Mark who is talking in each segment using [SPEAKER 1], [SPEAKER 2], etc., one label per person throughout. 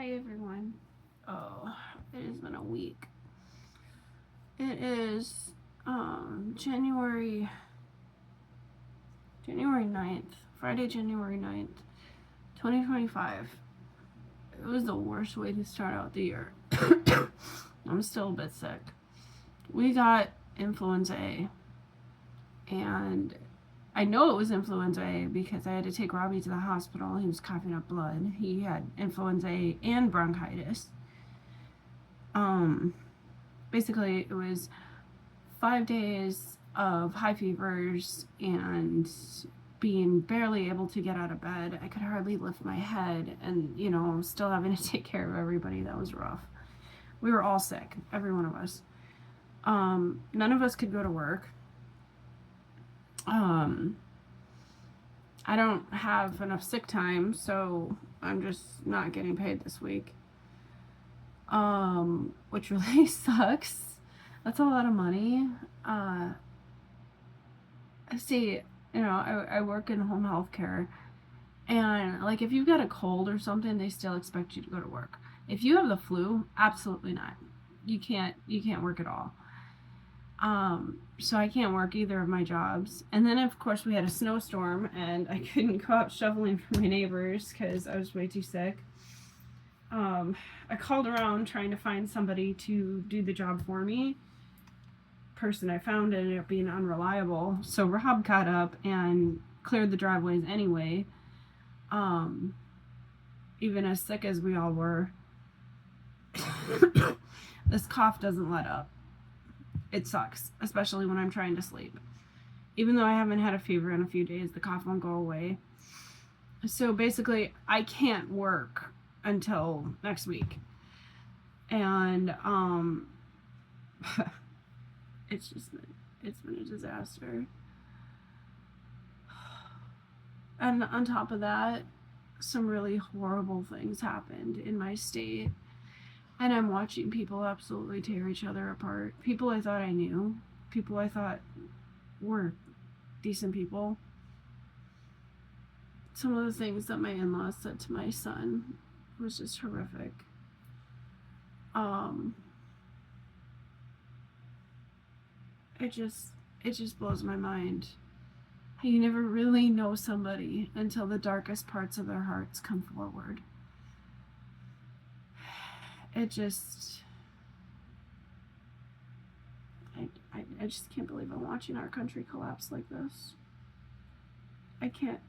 [SPEAKER 1] Hi everyone. Oh, it has been a week. It is January 9th, Friday, January 9th, 2025. It was the worst way to start out the year. I'm still a bit sick. We got influenza A, and I know it was influenza A because I had to take Robbie to the hospital. He was coughing up blood. He had influenza A and bronchitis. Basically, it was 5 days of high fevers and being barely able to get out of bed. I could hardly lift my head, and still having to take care of everybody. That was rough. We were all sick, every one of us. None of us could go to work. I don't have enough sick time, so I'm just not getting paid this week. Which really sucks. That's a lot of money. See, I work in home health care, and like if you've got a cold or something, they still expect you to go to work. If you have the flu, absolutely not. You can't work at all. So I can't work either of my jobs. And then of course we had a snowstorm, and I couldn't go out shoveling for my neighbors because I was way too sick. I called around trying to find somebody to do the job for me. Person I found ended up being unreliable, so Rob got up and cleared the driveways anyway. Even as sick as we all were, this cough doesn't let up. It sucks, especially when I'm trying to sleep. Even though I haven't had a fever in a few days, the cough won't go away. So basically, I can't work until next week. And it's been a disaster. And on top of that, some really horrible things happened in my state. And I'm watching people absolutely tear each other apart. People I thought I knew. People I thought were decent people. Some of the things that my in-laws said to my son was just horrific. It just blows my mind. You never really know somebody until the darkest parts of their hearts come forward. I just can't believe I'm watching our country collapse like this. I can't.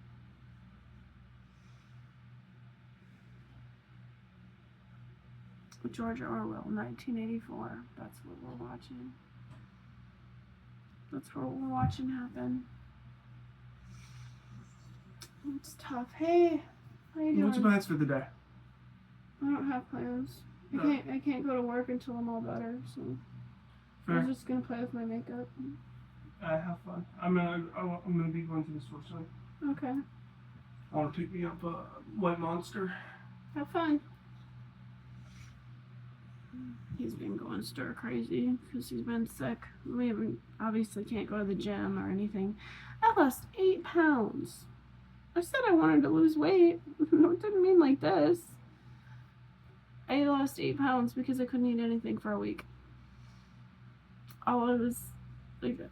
[SPEAKER 1] George Orwell, 1984. That's what we're watching. That's what we're watching happen. It's tough. Hey, how you doing?
[SPEAKER 2] What's your plans for the day?
[SPEAKER 1] I don't have plans.
[SPEAKER 2] No.
[SPEAKER 1] I can't go to work until I'm all better, so
[SPEAKER 2] Fair.
[SPEAKER 1] I'm just gonna play with my makeup.
[SPEAKER 2] Have fun. I'm gonna be going to the store soon.
[SPEAKER 1] Okay.
[SPEAKER 2] I want to pick me up a White Monster.
[SPEAKER 1] Have fun. He's been going stir crazy because he's been sick. We obviously can't go to the gym or anything. I lost 8 pounds. I said I wanted to lose weight. No, it didn't mean like this. I lost 8 pounds because I couldn't eat anything for a week. All I was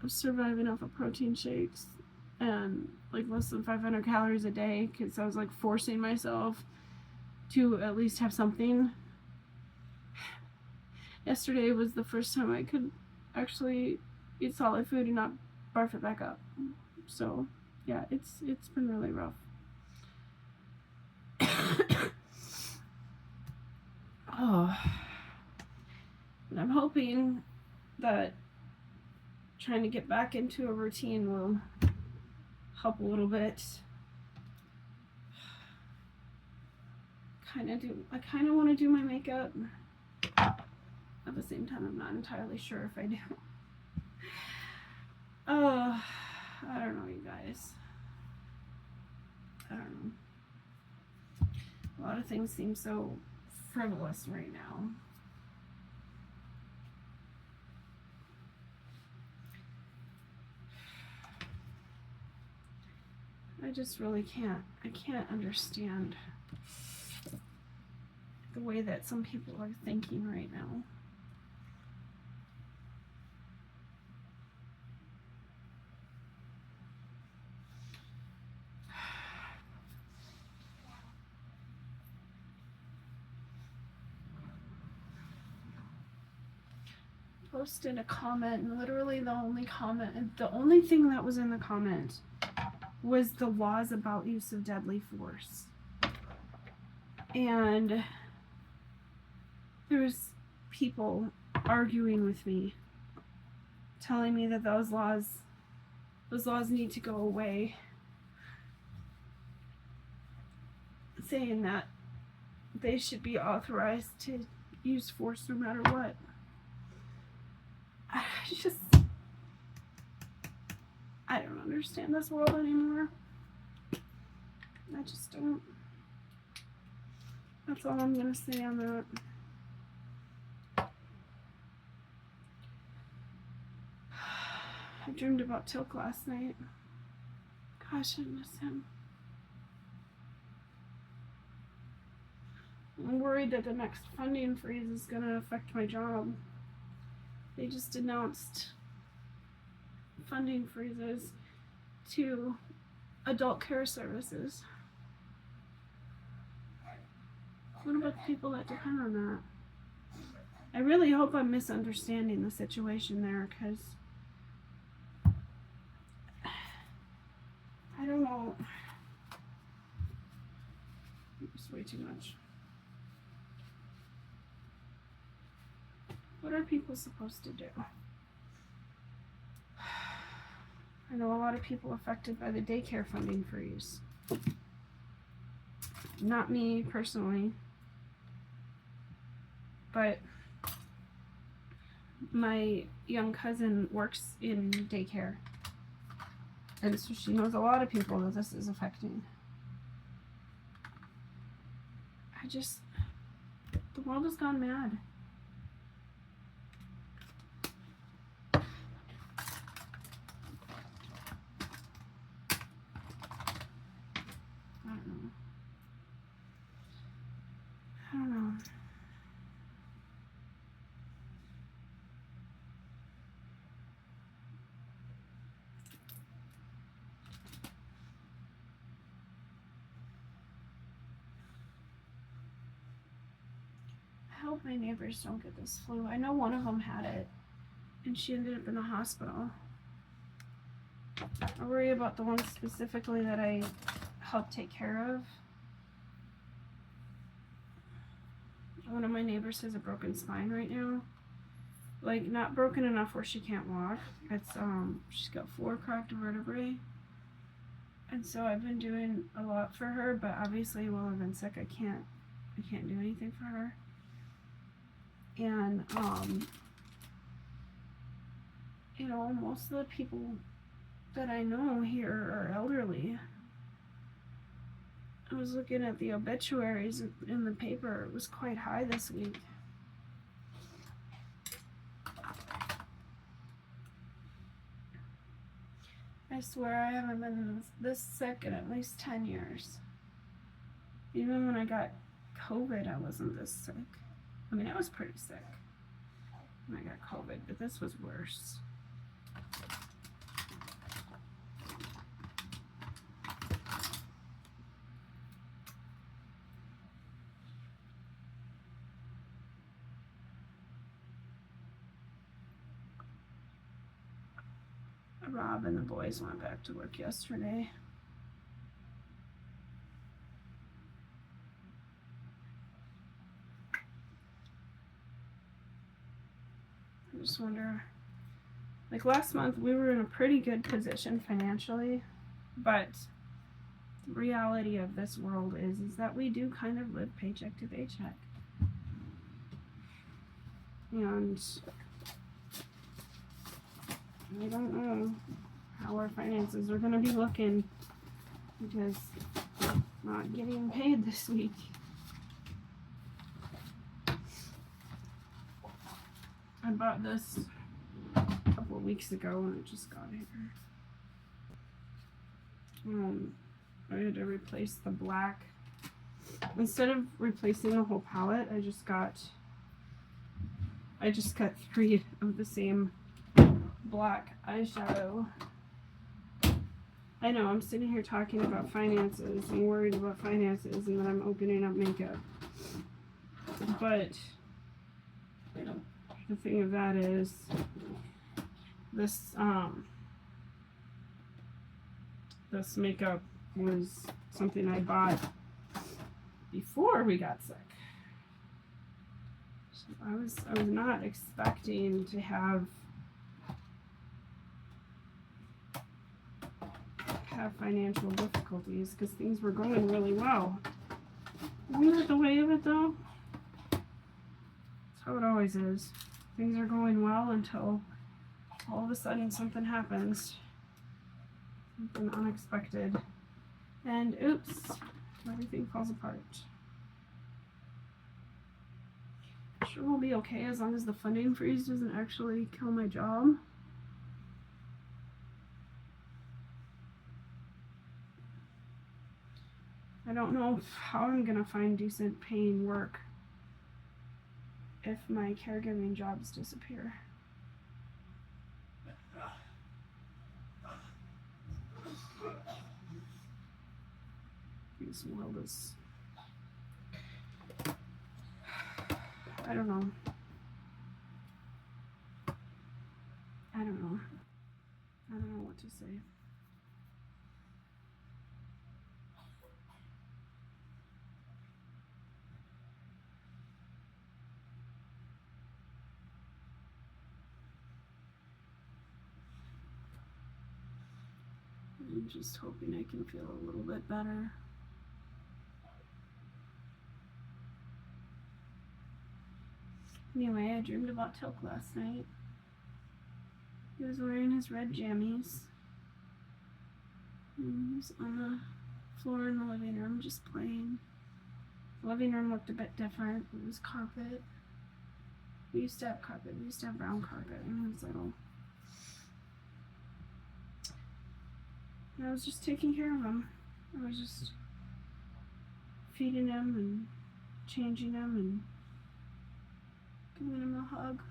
[SPEAKER 1] surviving off of protein shakes and less than 500 calories a day because I was forcing myself to at least have something. Yesterday was the first time I could actually eat solid food and not barf it back up. So, yeah, it's been really rough. Oh. And I'm hoping that trying to get back into a routine will help a little bit. I kind of want to do my makeup. At the same time, I'm not entirely sure if I do. I don't know, you guys. I don't know. A lot of things seem so frivolous right now. I just really can't. I can't understand. the way that some people are thinking right now. Posted a comment, and literally the only thing that was in the comment was the laws about use of deadly force. And there's people arguing with me, telling me that those laws need to go away, saying that they should be authorized to use force no matter what. I don't understand this world anymore. I just don't. That's all I'm gonna say on that. I dreamed about Tilk last night. Gosh, I miss him. I'm worried that the next funding freeze is gonna affect my job. They just announced funding freezes to adult care services. What about the people that depend on that? I really hope I'm misunderstanding the situation there, because I don't know. It's way too much. What are people supposed to do? I know a lot of people affected by the daycare funding freeze. Not me personally, but my young cousin works in daycare, and so she knows a lot of people that this is affecting. The world has gone mad. I don't know. I hope my neighbors don't get this flu. I know one of them had it, and she ended up in the hospital. I worry about the one specifically that I helped take care of. One of my neighbors has a broken spine right now. Like, not broken enough where she can't walk. It's she's got 4 cracked vertebrae. And so I've been doing a lot for her, but obviously while I've been sick I can't do anything for her. And you know, most of the people that I know here are elderly. I was looking at the obituaries in the paper. It was quite high this week. I swear I haven't been this sick in at least 10 years. Even when I got COVID, I wasn't this sick. I mean, I was pretty sick when I got COVID, but this was worse. Rob and the boys went back to work yesterday. I just wonder, like last month we were in a pretty good position financially, but the reality of this world is that we do kind of live paycheck to paycheck. And I don't know how our finances are going to be looking, because I'm not getting paid this week. I bought this a couple of weeks ago and it just got here. I had to replace the black instead of replacing the whole palette, I just got 3 of the same black eyeshadow. I know, I'm sitting here talking about finances and worried about finances, and then I'm opening up makeup. But the thing of that is, this makeup was something I bought before we got sick. So I was not expecting to have financial difficulties because things were going really well. Isn't that the way of it though? That's how it always is. Things are going well until all of a sudden something happens. Something unexpected. And oops, everything falls apart. Sure we'll be okay as long as the funding freeze doesn't actually kill my job. I don't know how I'm gonna find decent paying work if my caregiving jobs disappear. This world is... I don't know. I don't know what to say. I'm just hoping I can feel a little bit better. Anyway, I dreamed about Tilk last night. He was wearing his red jammies. And he was on the floor in the living room just playing. The living room looked a bit different. It was carpet. We used to have carpet. We used to have brown carpet when he was little. And I was just taking care of him. I was just feeding him and changing him and giving him a hug.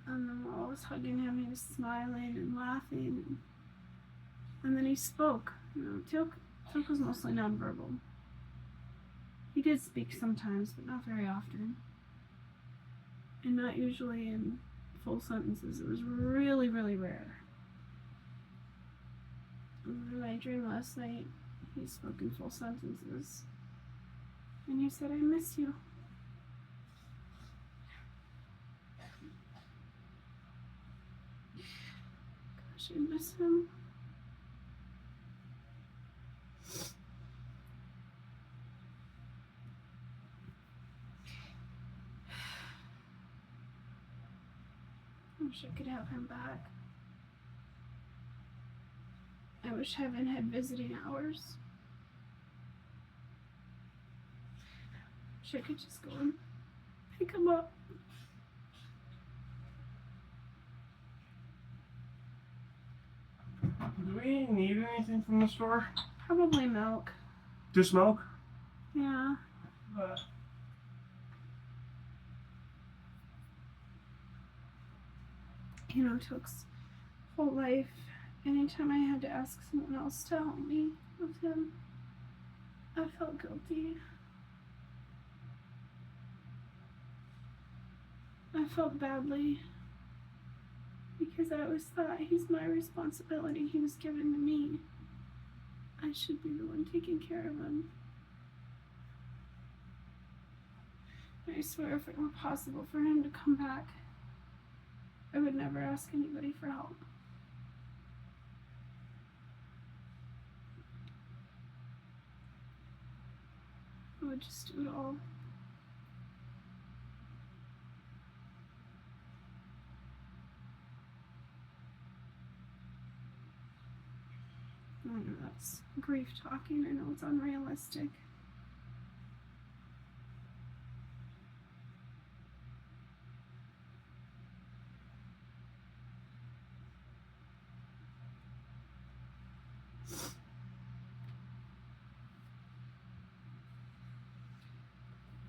[SPEAKER 1] And then while I was hugging him, he was smiling and laughing. And then he spoke. You know, Tilk was mostly nonverbal. He did speak sometimes, but not very often. And not usually in full sentences. It was really, really rare. In my dream last night, he spoke in full sentences. And he said, I miss you. Gosh, I miss him. I wish I could have him back. I wish heaven had visiting hours. Wish I could just go and pick him up.
[SPEAKER 2] Do we need anything from the store?
[SPEAKER 1] Probably milk.
[SPEAKER 2] Just milk?
[SPEAKER 1] Yeah. You know, Tilk's whole life, anytime I had to ask someone else to help me with him, I felt guilty. I felt badly because I always thought he's my responsibility. He was given to me. I should be the one taking care of him. I swear if it were possible for him to come back, I would never ask anybody for help. I would just do it all. I know that's grief talking. I know it's unrealistic.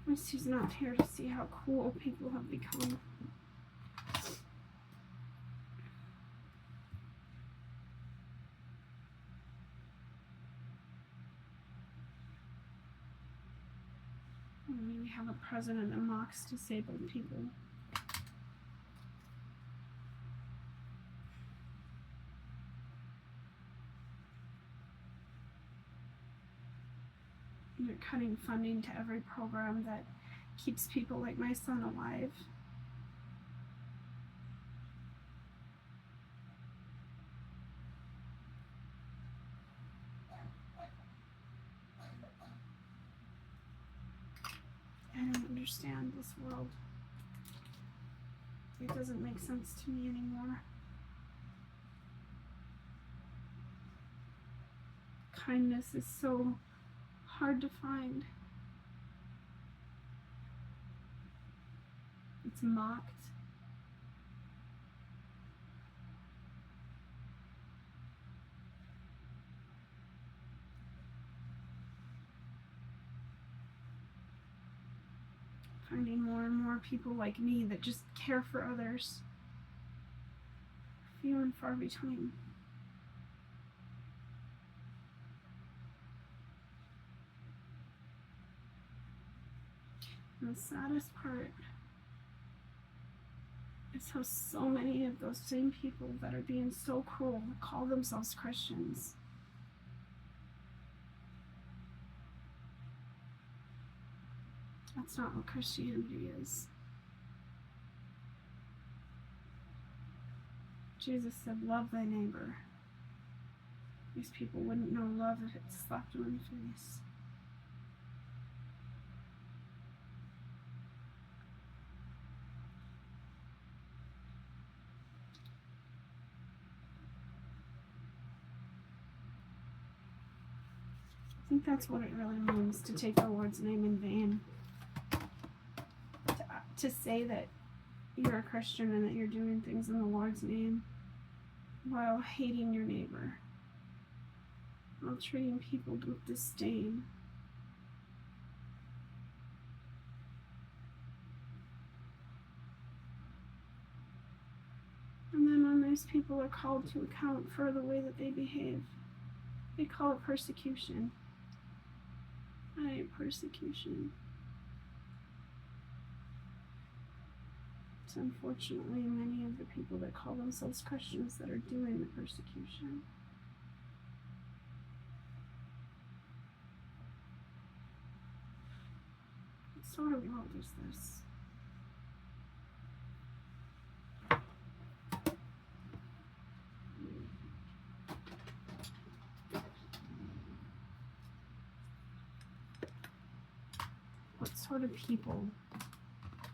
[SPEAKER 3] At least he's not here to see how cool people have become. We have a president that mocks disabled people. They're cutting funding to every program that keeps people like my son alive. I don't understand this world. It doesn't make sense to me anymore. Kindness is so hard to find. It's mocked. Finding more and more people like me that just care for others. Few and far between. And the saddest part is how so many of those same people that are being so cruel call themselves Christians. That's not what Christianity is. Jesus said, love thy neighbor. These people wouldn't know love if it slapped them in the face. I think that's what it really means to take the Lord's name in vain. To say that you're a Christian and that you're doing things in the Lord's name while hating your neighbor, while treating people with disdain. And then when those people are called to account for the way that they behave, they call it persecution. I ain't persecution. It's unfortunately many of the people that call themselves Christians that are doing the persecution. What sort of world is this? What sort of people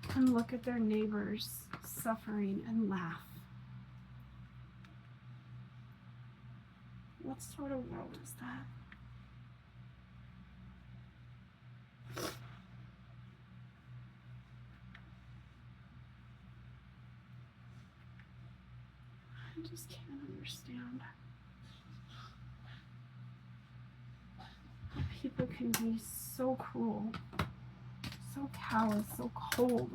[SPEAKER 3] can look at their neighbors suffering and laugh? What sort of world is that? I just can't understand how people can be so cruel, so callous, so cold.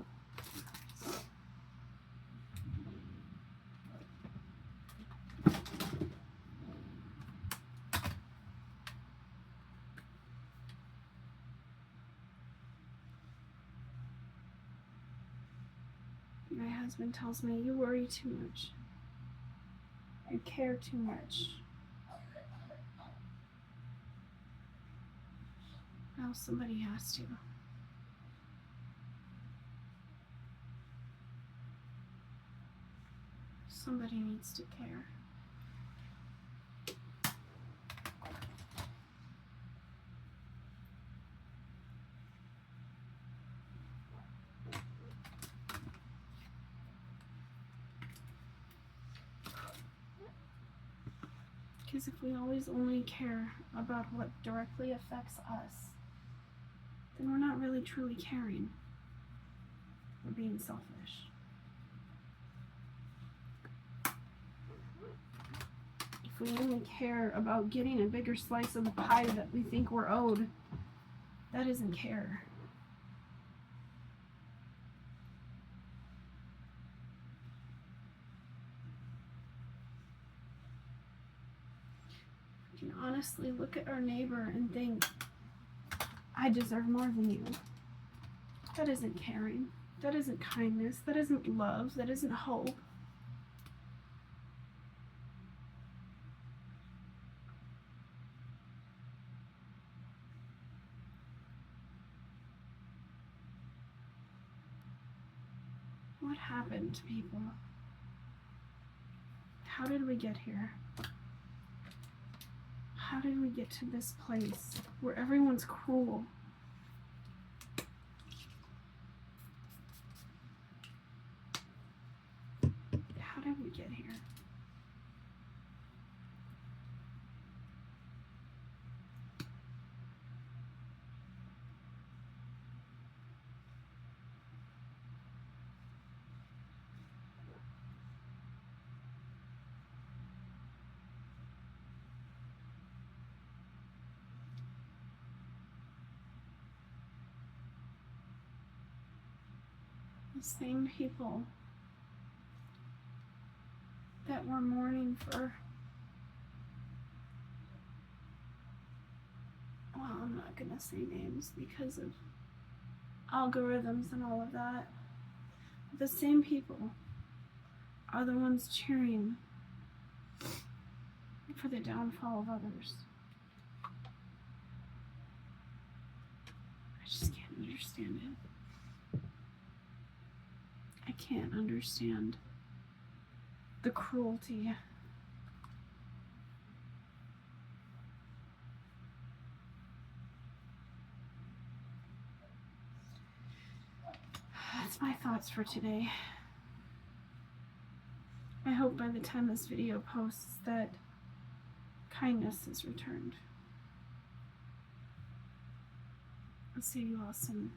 [SPEAKER 3] My husband tells me, you worry too much. You care too much. Well, somebody has to. Somebody needs to care. Because if we always only care about what directly affects us, then we're not really truly caring. We're being selfish. If we only care about getting a bigger slice of the pie that we think we're owed, that isn't care. honestly look at our neighbor and think, I deserve more than you. That isn't caring. That isn't kindness. That isn't love. That isn't hope. What happened to people? How did we get here? How did we get to this place where everyone's cruel? How did we get here? The same people that were mourning for, well, I'm not gonna say names because of algorithms and all of that. The same people are the ones cheering for the downfall of others. I just can't understand it. I can't understand the cruelty. That's my thoughts for today. I hope by the time this video posts that kindness is returned. I'll see you all soon.